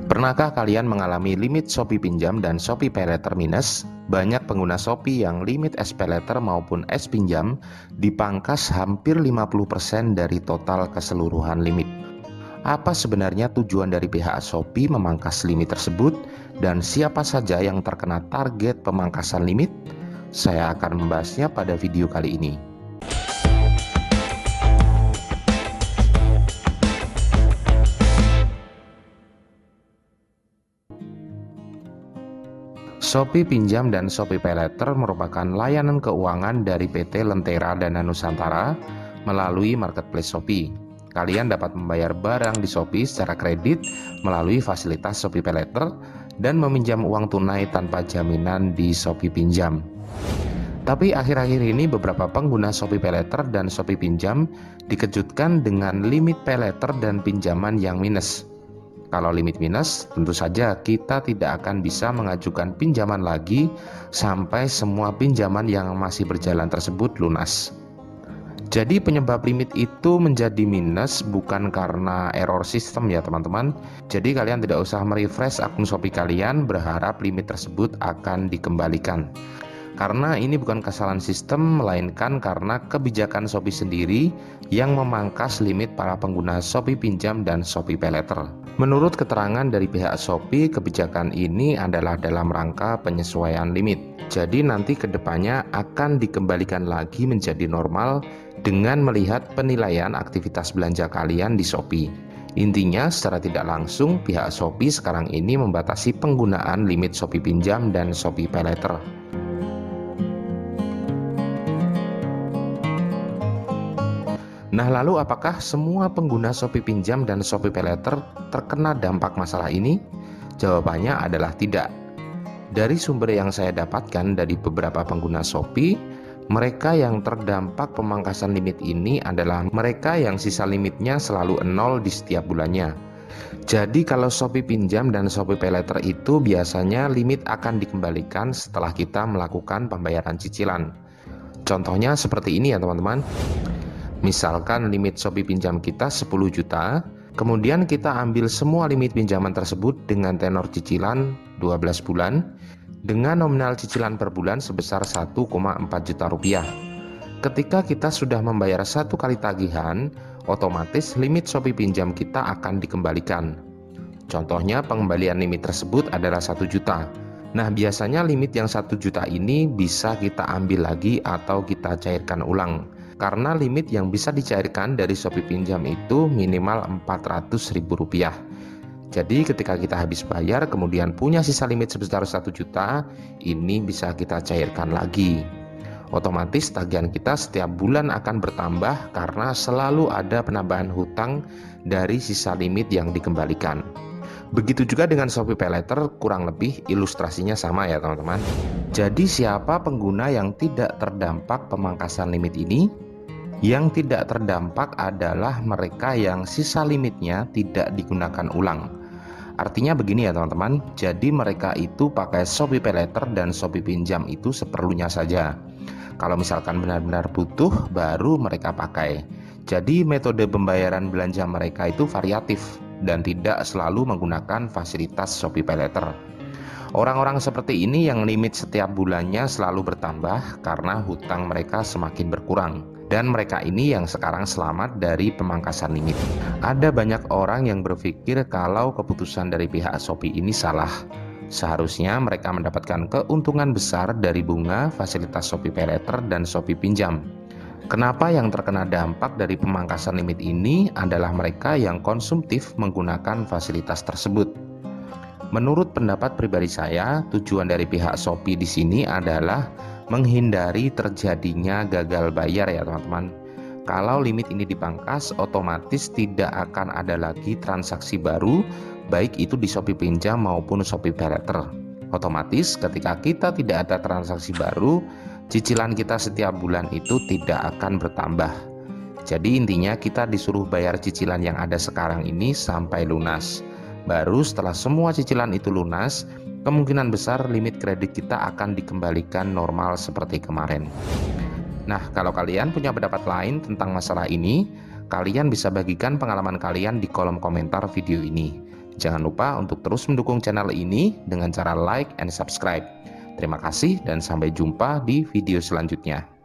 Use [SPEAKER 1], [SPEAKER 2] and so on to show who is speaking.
[SPEAKER 1] Pernahkah kalian mengalami limit Shopee pinjam dan Shopee PayLater minus? Banyak pengguna Shopee yang limit SPayLater maupun S pinjam dipangkas hampir 50% dari total keseluruhan limit. Apa sebenarnya tujuan dari pihak Shopee memangkas limit tersebut dan siapa saja yang terkena target pemangkasan limit? Saya akan membahasnya pada video kali ini. Shopee Pinjam dan Shopee PayLater merupakan layanan keuangan dari PT Lentera Dana Nusantara melalui marketplace Shopee. Kalian dapat membayar barang di Shopee secara kredit melalui fasilitas Shopee PayLater dan meminjam uang tunai tanpa jaminan di Shopee Pinjam. Tapi akhir-akhir ini beberapa pengguna Shopee PayLater dan Shopee Pinjam dikejutkan dengan limit PayLater dan pinjaman yang minus. Kalau limit minus, tentu saja kita tidak akan bisa mengajukan pinjaman lagi sampai semua pinjaman yang masih berjalan tersebut lunas. Jadi penyebab limit itu menjadi minus bukan karena error sistem ya teman-teman. Jadi kalian tidak usah merefresh akun Shopee kalian berharap limit tersebut akan dikembalikan. Karena ini bukan kesalahan sistem, melainkan karena kebijakan Shopee sendiri yang memangkas limit para pengguna Shopee Pinjam dan Shopee PayLater. Menurut keterangan dari pihak Shopee, kebijakan ini adalah dalam rangka penyesuaian limit. Jadi nanti kedepannya akan dikembalikan lagi menjadi normal dengan melihat penilaian aktivitas belanja kalian di Shopee. Intinya secara tidak langsung pihak Shopee sekarang ini membatasi penggunaan limit Shopee Pinjam dan Shopee PayLater. Nah, lalu apakah semua pengguna Shopee Pinjam dan Shopee PayLater terkena dampak masalah ini? Jawabannya adalah tidak. Dari sumber yang saya dapatkan dari beberapa pengguna Shopee, mereka yang terdampak pemangkasan limit ini adalah mereka yang sisa limitnya selalu nol di setiap bulannya. Jadi kalau Shopee Pinjam dan Shopee PayLater itu biasanya limit akan dikembalikan setelah kita melakukan pembayaran cicilan. Contohnya seperti ini ya teman-teman. Misalkan limit Shopee pinjam kita 10 juta, kemudian kita ambil semua limit pinjaman tersebut dengan tenor cicilan 12 bulan, dengan nominal cicilan per bulan sebesar 1,4 juta rupiah. Ketika kita sudah membayar satu kali tagihan, otomatis limit Shopee pinjam kita akan dikembalikan. Contohnya pengembalian limit tersebut adalah 1 juta. Nah biasanya limit yang 1 juta ini bisa kita ambil lagi atau kita cairkan ulang. Karena limit yang bisa dicairkan dari Shopee Pinjam itu minimal Rp400.000. Jadi ketika kita habis bayar kemudian punya sisa limit sebesar 1 juta, ini bisa kita cairkan lagi. Otomatis tagihan kita setiap bulan akan bertambah karena selalu ada penambahan hutang dari sisa limit yang dikembalikan. Begitu juga dengan Shopee PayLater, kurang lebih ilustrasinya sama ya teman-teman. Jadi siapa pengguna yang tidak terdampak pemangkasan limit ini? Yang tidak terdampak adalah mereka yang sisa limitnya tidak digunakan ulang. Artinya begini ya teman-teman, jadi mereka itu pakai Shopee PayLater dan Shopee Pinjam itu seperlunya saja. Kalau misalkan benar-benar butuh, baru mereka pakai. Jadi metode pembayaran belanja mereka itu variatif dan tidak selalu menggunakan fasilitas Shopee PayLater. Orang-orang seperti ini yang limit setiap bulannya selalu bertambah karena hutang mereka semakin berkurang. Dan mereka ini yang sekarang selamat dari pemangkasan limit. Ada banyak orang yang berpikir kalau keputusan dari pihak Shopee ini salah. Seharusnya mereka mendapatkan keuntungan besar dari bunga fasilitas Shopee PayLater dan Shopee Pinjam. Kenapa yang terkena dampak dari pemangkasan limit ini adalah mereka yang konsumtif menggunakan fasilitas tersebut. Menurut pendapat pribadi saya, tujuan dari pihak Shopee di sini adalah menghindari terjadinya gagal bayar ya teman-teman. Kalau limit ini dipangkas, otomatis tidak akan ada lagi transaksi baru, baik itu di Shopee Pinjam maupun Shopee PayLater. Otomatis ketika kita tidak ada transaksi baru, cicilan kita setiap bulan itu tidak akan bertambah. Jadi intinya kita disuruh bayar cicilan yang ada sekarang ini sampai lunas. Baru setelah semua cicilan itu lunas, kemungkinan besar limit kredit kita akan dikembalikan normal seperti kemarin. Nah, kalau kalian punya pendapat lain tentang masalah ini, kalian bisa bagikan pengalaman kalian di kolom komentar video ini. Jangan lupa untuk terus mendukung channel ini dengan cara like and subscribe. Terima kasih dan sampai jumpa di video selanjutnya.